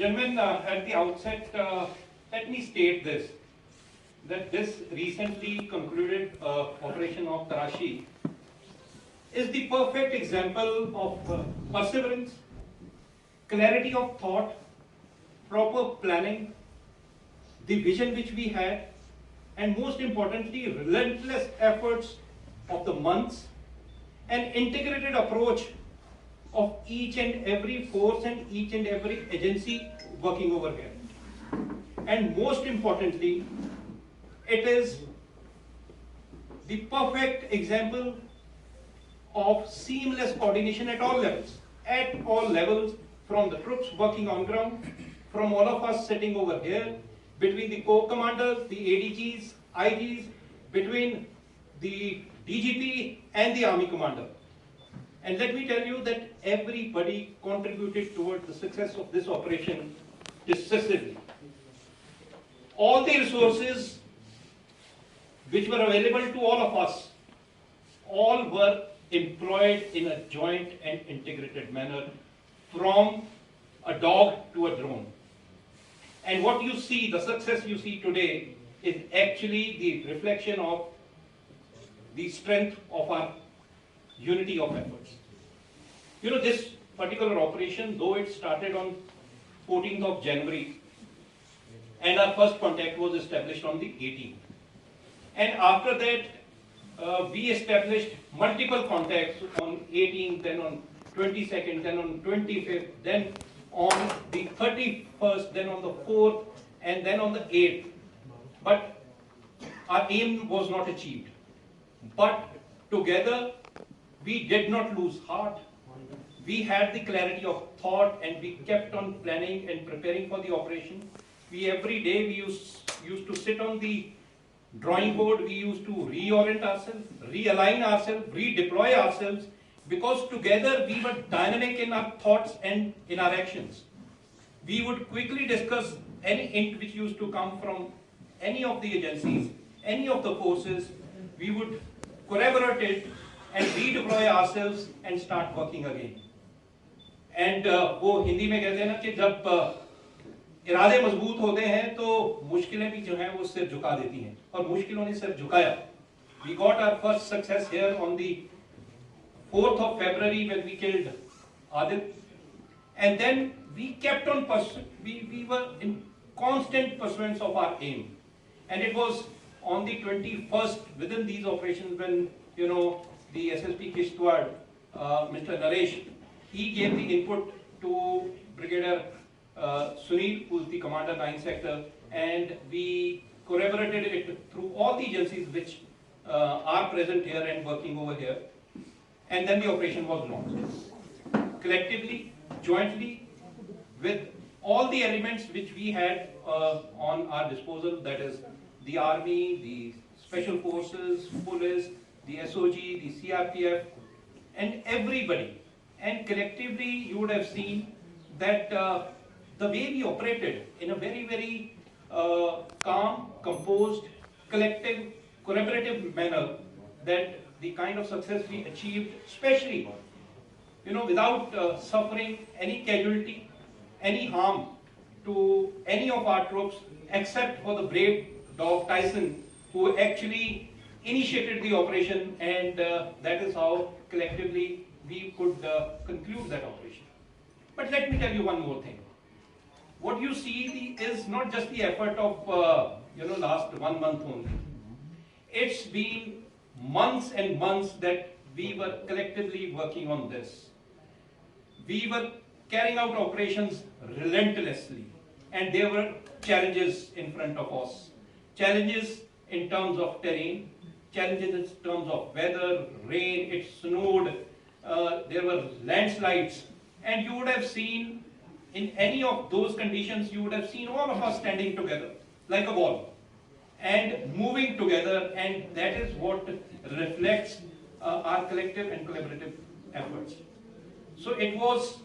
Gentlemen, at the outset, let me state this, that this recently concluded operation of Tarashi is the perfect example of perseverance, clarity of thought, proper planning, the vision which we had, and most importantly, relentless efforts of the months, an integrated approach of each and every force and each and every agency working over here. And most importantly, it is the perfect example of seamless coordination at all levels, from the troops working on ground, from all of us sitting over here, between the corps commanders, the ADGs, IGs, between the DGP and the army commander. And let me tell you that everybody contributed towards the success of this operation decisively. All the resources which were available to all of us, all were employed in a joint and integrated manner, from a dog to a drone. And what you see, the success you see today, is actually the reflection of the strength of our unity of efforts. You know, this particular operation, though it started on 14th of January, and our first contact was established on the 18th. And after that, we established multiple contacts on 18th, then on 22nd, then on 25th, then on the 31st, then on the 4th, and then on the 8th. But our aim was not achieved. But together, we did not lose heart. We had the clarity of thought, and we kept on planning and preparing for the operation. Every day we used to sit on the drawing board. We used to reorient ourselves, realign ourselves, redeploy ourselves, because together we were dynamic in our thoughts and in our actions. We would quickly discuss any hint which used to come from any of the agencies, any of the forces. We would corroborate it and redeploy ourselves and start working again. And वो हिंदी में कहते हैं ना कि जब इरादे मजबूत होते हैं तो मुश्किलें भी जो हैं वो सिर झुका देती हैं, और मुश्किलों ने सिर झुकाया. We got our first success here on the 4th of February when we killed Adit, and then we kept on we were in constant pursuance of our aim, and it was on the 21st within these operations when, you know, the SSP Kishtwar, Mr. Naresh, he gave the input to Brigadier Sunil, who is the commander 9th sector, and we corroborated it through all the agencies which are present here and working over here. And then the operation was launched. Collectively, jointly, with all the elements which we had on our disposal, that is the army, the special forces, police, the SOG, the CRPF, and everybody. And collectively, you would have seen that the way we operated in a very, very calm, composed, collective, collaborative manner, that the kind of success we achieved, especially, you know, without suffering any casualty, any harm to any of our troops, except for the brave dog Tyson, who actually initiated the operation, and that is how collectively we could conclude that operation. But let me tell you one more thing. What you see is not just the effort of last 1 month only. It's been months and months that we were collectively working on this. We were carrying out operations relentlessly, and there were challenges in front of us. Challenges in terms of terrain, challenges in terms of weather, rain, it snowed, there were landslides, and you would have seen in any of those conditions, you would have seen all of us standing together like a wall and moving together, and that is what reflects our collective and collaborative efforts. So it was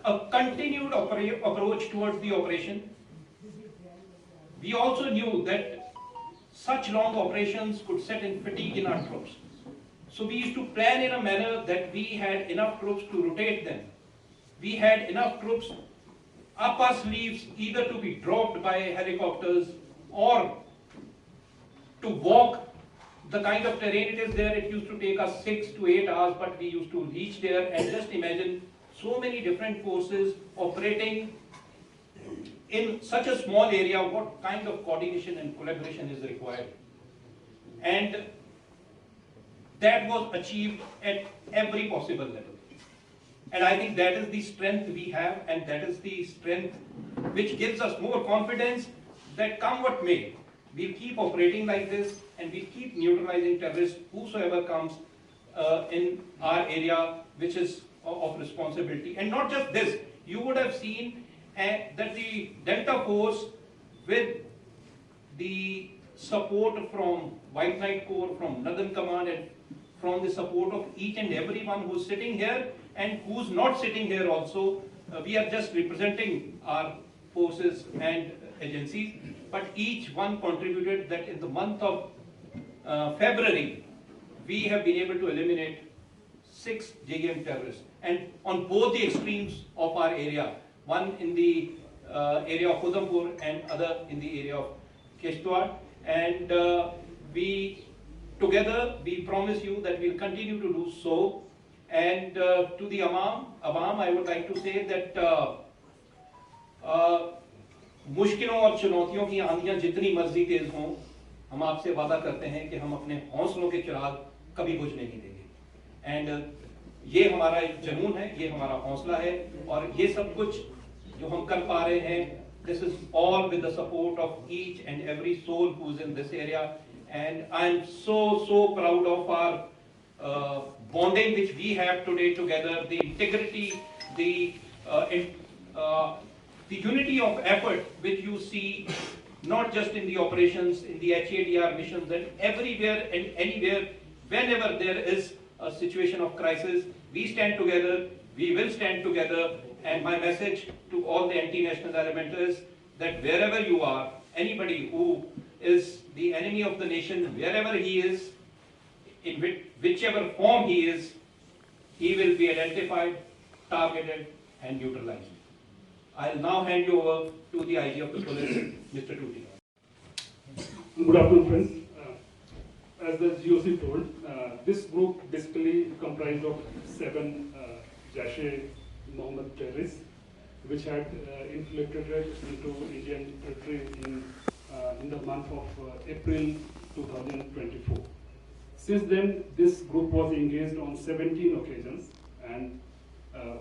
a continued approach towards the operation. We also knew that such long operations could set in fatigue in our troops. So we used to plan in a manner that we had enough troops to rotate them. We had enough troops up our sleeves, either to be dropped by helicopters or to walk the kind of terrain it is there. It used to take us 6 to 8 hours, but we used to reach there. And just imagine so many different forces operating in such a small area, what kind of coordination and collaboration is required. And that was achieved at every possible level. And I think that is the strength we have, and that is the strength which gives us more confidence that come what may, we'll keep operating like this, and we'll keep neutralizing terrorists, whosoever comes in our area, which is of responsibility. And not just this, you would have seen that the Delta Force, with the support from White Knight Corps, from Northern Command, and from the support of each and everyone who's sitting here and who's not sitting here also, we are just representing our forces and agencies, but each one contributed that in the month of February, we have been able to eliminate 6 JM terrorists, and on both the extremes of our area, one in the area of Udhampur and other in the area of Kishtwar. And together we promise you that we'll continue to do so. And to the Awam, I would like to say that मुश्किलों और चुनौतियों की आंधियां जितनी मर्जी तेज हों, हम आपसे वादा करते हैं कि हम अपने हौसलों के चिराग कभी बुझने नहीं देंगे. एंड ये हमारा एक जुनून है, ये हमारा हौसला है, और ये सब कुछ जो हम कर पा रहे हैं, this is all with the support of each and every soul who's in this area. And I'm so proud of our bonding which we have today together, the integrity, the unity of effort which you see not just in the operations, in the HADR missions, and everywhere and anywhere, whenever there is a situation of crisis, we stand together, we will stand together. And my message to all the anti-national element is that wherever you are, anybody who is the enemy of the nation, wherever he is, in whichever form he is, he will be identified, targeted, and neutralized. I'll now hand you over to the IG of the police, Mr. Tuti. Good afternoon, friends. As the GOC told, this group basically comprised of 7 Jaish-e-Mohammed terrorists, which had infiltrated into Indian territory in the month of April 2024. Since then, this group was engaged on 17 occasions, and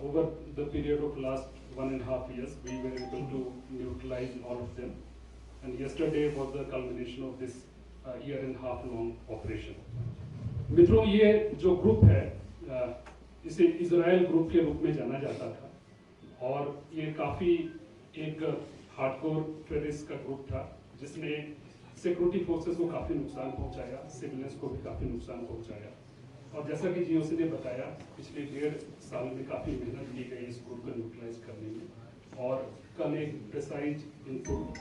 over the period of last 1.5 years, we were able to neutralize all of them. And yesterday was the culmination of this year-and-a-half long operation. मित्रों, ये जो group है, इसे Israel group के रूप में जाना जाता था, और ये काफी एक हार्डकोर टेररिस्ट का ग्रुप था, जिसने सिक्योरिटी फोर्सेस को काफी नुकसान पहुंचाया, सिविलियंस को भी काफी नुकसान पहुंचाया. और जैसा कि जीओसी ने बताया, पिछले 1.5 साल में काफी मेहनत की गई इस ग्रुप को न्यूट्रलाइज करने में, और कल एक प्रिसाइज इनपुट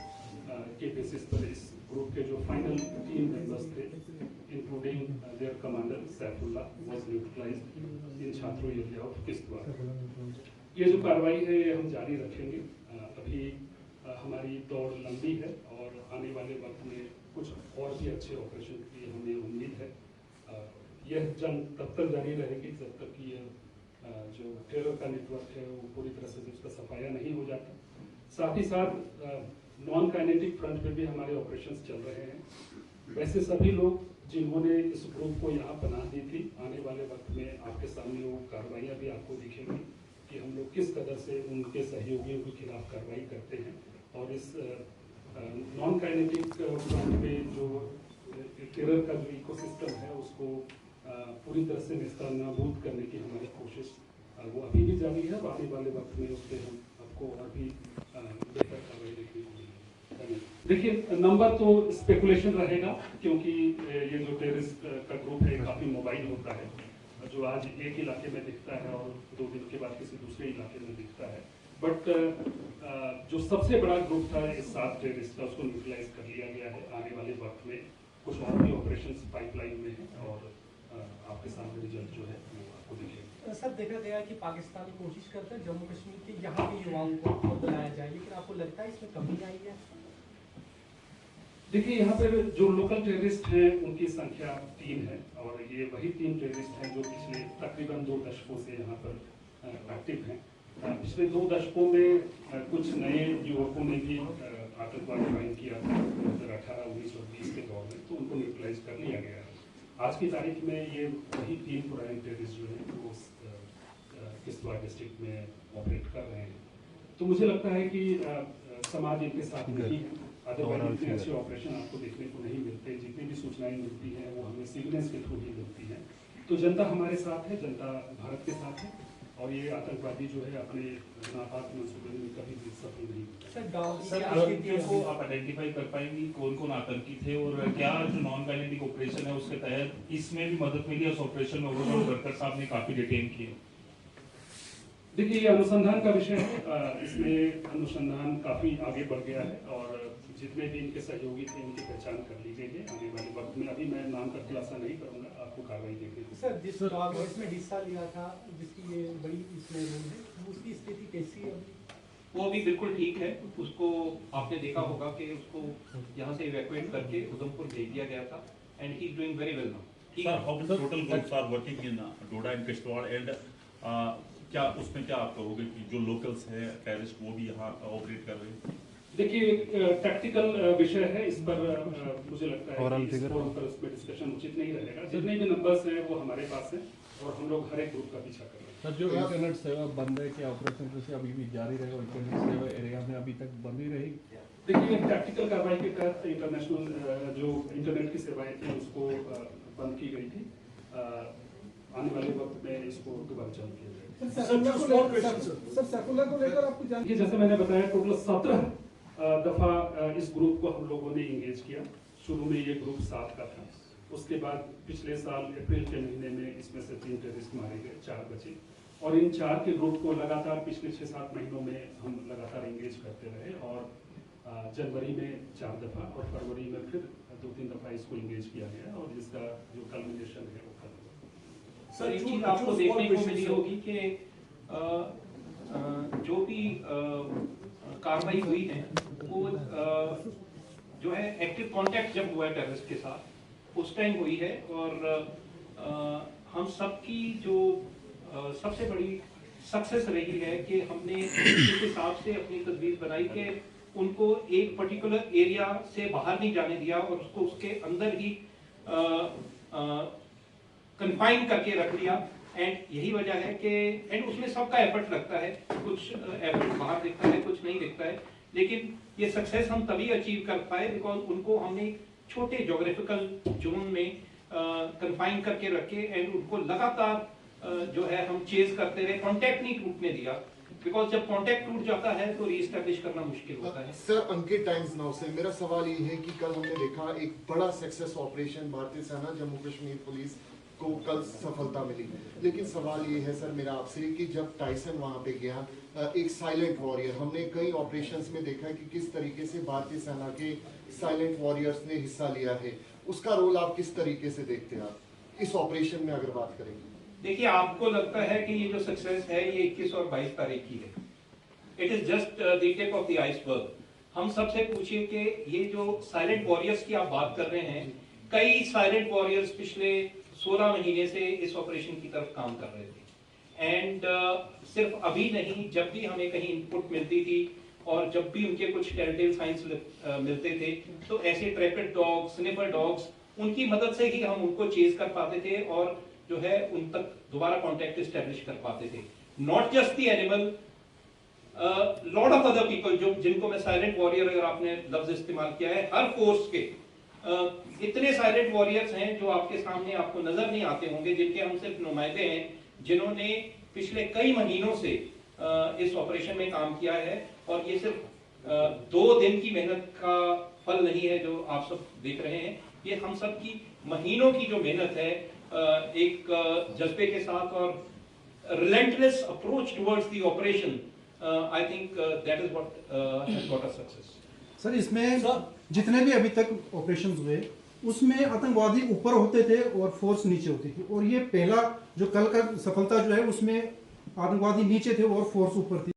के बेसिस पर इस ग्रुप के जो फाइनल 3 मेंबर्स थे, including their commander Saifullah, was neutralized in Chatroo area of Kishtwar. ये जो कार्रवाई है ये हम जारी रखेंगे. अभी हमारी दौड़ लंबी है, और आने वाले वक्त में कुछ और भी अच्छे ऑपरेशन की हमें उम्मीद है. यह जंग तब तक जारी रहेगी जब तक कि जो टेरर का नेटवर्क है वो पूरी तरह से उसका सफाया नहीं हो जाता. साथ ही साथ नॉन काइनेटिक फ्रंट पे भी हमारे ऑपरेशंस चल रहे हैं. वैसे सभी लोग जिन्होंने इस ग्रुप को यहाँ बना दी थी, आने वाले वक्त में आपके सामने वो कार्रवाइयाँ भी आपको दिखेंगी कि हम लोग किस कदर से उनके सहयोगियों के खिलाफ कार्रवाई करते हैं. और इस नॉन काइनेटिक फ्रंट पे जो टेरर का जो इकोसिस्टम है उसको पूरी तरह से नेस्तनाबूद करने की हमारी कोशिश वो अभी भी जारी है. आने वाले वक्त में उस पर हम आपको और भी बेहतर कार्रवाई देखने को मिलेगी. देखिए, नंबर तो स्पेकुलेशन रहेगा, क्योंकि ये जो टेररिस्ट का ग्रुप है काफ़ी मोबाइल होता है, जो आज एक इलाके में दिखता है और 2 दिन के बाद किसी दूसरे इलाके में दिखता है. बट जो सबसे बड़ा ग्रुप था इस 7 टेररिस्ट का, उसको न्यूट्रलाइज कर लिया गया है. आने वाले वक्त में कुछ और भी ऑपरेशंस पाइपलाइन में है, और आपके सामने रिजल्ट जो है वो आपको दिखेगा. सर, देखा गया कि पाकिस्तान कोशिश करता है जम्मू कश्मीर के यहाँ के युवाओं को बदलाया जाए है, लेकिन आपको लगता है इसमें कमी आई है? देखिए, यहाँ पर जो लोकल टेररिस्ट हैं उनकी संख्या 3 है और ये वही 3 टेररिस्ट हैं जो पिछले तकरीबन 2 दशकों से यहाँ पर एक्टिव हैं। पिछले 2 दशकों में कुछ नए युवकों ने भी आतंकवाद ज्वाइन किया था 2018, 19 और 20 के दौर में, तो उनको न्यूट्रलाइज कर लिया गया है। आज की तारीख में ये वही 3 पुराने टेररिस्ट जो हैं वो किश्तवाड़ डिस्ट्रिक्ट में ऑपरेट कर रहे हैं। तो मुझे लगता है कि समाज इनके साथ नहीं है। अदरवाइज इतने अच्छे ऑपरेशन आपको देखने को नहीं मिलते। जितनी भी सूचनाएं मिलती हैं वो हमें सिविलियंस के थ्रू ही मिलती हैं। तो जनता हमारे साथ है, जनता भारत के साथ है और ये आतंकवादी जो है अपने नापाक मंसूबे में कभी भी सफल नहीं होता। सर गाँव सर, आतंकियों को आप आइडेंटिफाई कर पाएंगी कौन कौन आतंकी थे और क्या जो नॉन वायलेंट ऑपरेशन है उसके तहत इसमें भी मदद मिली? उस ऑपरेशन में ओवरऑल वर्कर साहब ने काफी डिटेन किए। देखिए, ये अनुसंधान का विषय है। इसमें अनुसंधान काफी आगे बढ़ गया है और जितने भी इनके सहयोगी थे उनकी पहचान कर ली गई है। आने वाले वक्त में अभी मैं नाम का खुलासा नहीं करूंगा, आपको कार्रवाई देखेंगे। सर जिस डॉग इसमें हिस्सा लिया था, जिसकी ये बड़ी इसमें रोल है, उसकी स्थिति कैसी है अभी? वो अभी बिल्कुल ठीक है। उसको आपने देखा होगा कि उसको यहाँ से इवैक्यूएट करके उधमपुर भेज दिया गया था and he is doing very well now. Sir, how many total groups are working in Doda and Kishtwar and क्या उसमें क्या आप कहोगे कि जो लोकल्स हैं टेररिस्ट वो भी यहाँ ऑपरेट कर रहे हैं? देखिए, एक टैक्टिकल विषय है। इस पर मुझे लगता है कि इस फोरम पर उसमें डिस्कशन उचित नहीं रहेगा। जितने भी नंबर्स हैं वो हमारे पास हैं और हम लोग हर एक ग्रुप का पीछा कर रहे हैं। सर, जो इंटरनेट सेवा बंद है, क्या ऑपरेशन जैसे अभी भी जारी रहेगा? इंटरनेट सेवा एरिया में अभी तक बंद ही रहेगी? देखिए, टैक्टिकल कार्रवाई के तहत इंटरनेशनल जो इंटरनेट की सेवाएं थी उसको बंद की गई थी। आने वाले वक्त में इसको दोबारा चालू किया जाएगा। सर सर्कुलर को लेकर आपको देखिए, जैसे मैंने बताया, टोटल 17 दफा इस ग्रुप को हम लोगों ने इंगेज किया। शुरू में ये ग्रुप 7 का था, उसके बाद पिछले साल अप्रैल के महीने में इसमें से 3 टेररिस्ट मारे गए, 4 बचे और इन 4 के ग्रुप को लगातार पिछले 6-7 महीनों में हम लगातार इंगेज करते रहे और जनवरी में 4 दफा और फरवरी में फिर 2-3 दफा इसको इंगेज किया गया और जिसका जो कल्मिनेशन है वो कल हुआ। सर, एक चीज आपको देखने को मिली होगी कि जो भी कार्रवाई हुई है वो जो है एक्टिव कांटेक्ट जब हुआ है टेररिस्ट के साथ उस टाइम हुई है और हम सबकी जो सबसे बड़ी सक्सेस रही है कि हमने इस हिसाब से अपनी तदबीर बनाई कि उनको एक पर्टिकुलर एरिया से बाहर नहीं जाने दिया और उसको उसके अंदर ही कन्फाइन करके रख लिया। एंड यही वजह है कि एंड उसमें सबका एफर्ट लगता है, कुछ एफर्ट बाहर दिखता है, कुछ नहीं दिखता है, लेकिन ये सक्सेस हम तभी अचीव कर पाए बिकॉज उनको हमने छोटे जोग्राफिकल जोन में कन्फाइन करके रखे एंड उनको लगातार जो है हम चेज करते रहे, कांटेक्ट नहीं टूटने दिया बिकॉज जब कांटेक्ट टूट जाता है तो रीएस्टैब्लिश करना मुश्किल होता है। सर, अंकित टाइम्स नाउ से मेरा सवाल ये है कि कल हमने देखा एक बड़ा सक्सेस ऑपरेशन भारतीय सेना जम्मू कश्मीर पुलिस को कल सफलता मिली, लेकिन सवाल ये है सर मेरा आपसे कि जब टाइसन वहां पे गया एक साइलेंट वॉरियर, हमने कई ऑपरेशंस में देखा कि किस तरीके से भारतीय सेना के साइलेंट वॉरियर्स ने हिस्सा लिया है, उसका रोल आप किस तरीके से देखते हैं आप इस ऑपरेशन में अगर बात करेंगे? देखिए, आपको लगता है कि ये जो सक्सेस है ये 21 और 22 तारीख की है, it is just the tip of the iceberg. हम सबसे पूछिए कि ये जो साइलेंट वॉरियर्स की आप बात कर रहे हैं, कई साइलेंट वॉरियर्स पिछले 16 महीने से इस ऑपरेशन की तरफ काम कर रहे थे एंड सिर्फ अभी नहीं, जब भी हमें कहीं इनपुट मिलती थी और जब भी उनके कुछ टेलटेल साइंस मिलते थे तो ऐसे ट्रैपेड डॉग्स, स्निफर डॉग्स, उनकी मदद से ही हम उनको चेज कर पाते थे और जो है उन तक दोबारा कांटेक्ट एस्टैब्लिश कर पाते थे। Not just the animal, lot of other people जो जिनको मैं साइलेंट वॉरियर अगर आपने लफ्ज इस्तेमाल किया है, हर फोर्स के इतने साइलेंट वॉरियर्स हैं जो आपके सामने आपको नजर नहीं आते होंगे, जिनके हम सिर्फ नुमाइंदे हैं, जिन्होंने पिछले कई महीनों से इस ऑपरेशन में काम किया है और ये सिर्फ 2 दिन की मेहनत का फल नहीं है जो आप सब देख रहे हैं, ये हम सब की महीनों की जो मेहनत है एक जज्बे के साथ और relentless approach towards the operation, I think that is what has got us success. Sir, इसमें जितने भी अभी तक ऑपरेशंस हुए उसमें आतंकवादी ऊपर होते थे और फोर्स नीचे होती थी और ये पहला जो कल का सफलता जो है उसमें आतंकवादी नीचे थे और फोर्स ऊपर थी।